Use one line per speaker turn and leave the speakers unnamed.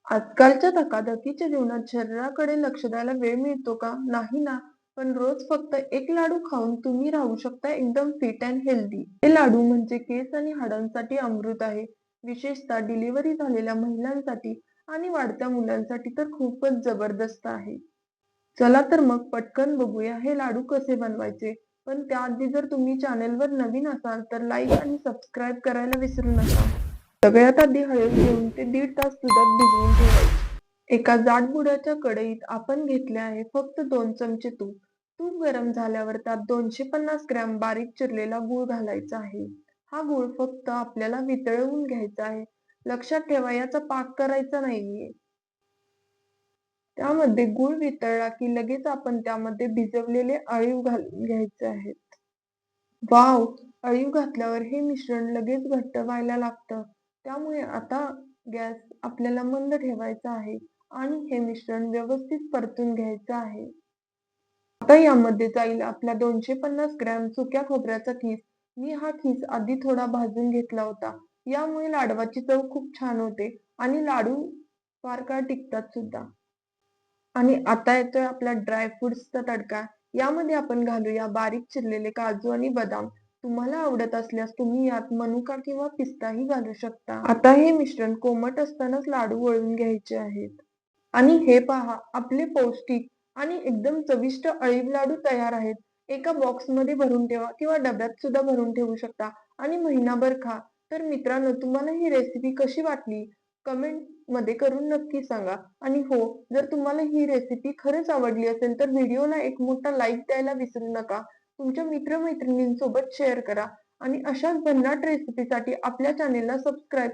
आजकालच्या धकाधकीच्या जीवनात शरीराकडे लक्ष द्यायला वेळ मिळतो का? नाही ना. पण रोज फक्त एक लाडू खाऊन तुम्ही राहू शकता एकदम फिट अँड हेल्दी. हे लाडू म्हणजे केस आणि हाडांसाठी अमृत आहे. विशेषतः डिलिव्हरी झालेल्या महिलांसाठी आणि वाढत्या मुलांसाठी तर खूपच जबरदस्त आहे. चला तर मग पटकन बघूया हे लाडू कसे बनवायचे. पण त्याआधी जर तुम्ही चॅनेलवर नवीन असाल तर लाईक आणि सबस्क्राईब करायला विसरू नका. सगळ्यात आधी हळद घेऊन ते 1.5 तास दुधात भिजवून ठेवायचे. एका जाडबुडाच्या कढईत आपण घेतले आहे फक्त 2 चमचे तूप. तूप गरम झाल्यावर त्यात 250 ग्रॅम बारीक चिरलेला गूळ घालायचा आहे. हा गूळ फक्त आपल्याला वितळवून घ्यायचा आहे. लक्षात ठेवा याचा पाक करायचा नाहीये. त्यामध्ये गूळ वितळला की लगेच आपण त्यामध्ये भिजवलेले अळीव घालून घ्यायचे आहेत. वाव! अळीव घातल्यावर हे मिश्रण लगेच घट्ट व्हायला लागतं. त्यामुळे आता गॅस आपल्याला मंद ठेवायचा आहे आणि हे मिश्रण व्यवस्थित परतून घ्यायचं आहे. आता यामध्ये जाईल आपला 250 ग्रॅम सुक्या खोबऱ्याचा खीस. मी हा खीस आधी थोडा भाजून घेतला होता. यामुळे लाडवाची चव खूप छान होते आणि लाडू फार काळ टिकतात सुद्धा. आणि आता येतोय आपला ड्रायफ्रुट्सचा तडका. यामध्ये आपण घालूया बारीक चिरलेले काजू आणि बदाम. तुम्हाला आवडत असल्यास तुम्ही यात मनुका किंवा पिस्ताही घालू शकता. आता हे मिश्रण कोमट असतानाच लाडू वळून घ्यायचे आहेत. आणि हे पहा आपले पौष्टिक आणि एकदम चविष्ट अळीव लाडू तयार आहेत. एका बॉक्समध्ये भरून ठेवा किंवा डब्यात सुद्धा भरून ठेवू शकता आणि महिनाभर खा. तर मित्रांनो तुम्हाला ही रेसिपी कशी वाटली? कमेंट मध्ये करून नक्की सांगा. आणि हो, जर तुम्हाला ही रेसिपी खरंच आवडली असेल तर व्हिडिओला एक मोठा लाईक द्यायला विसरू नका. तुमच्या मित्र-मैत्रिणींसोबत शेअर करा आणि अशाच भन्नाट रेसिपीसाठी आपल्या चॅनेलला सबस्क्राईब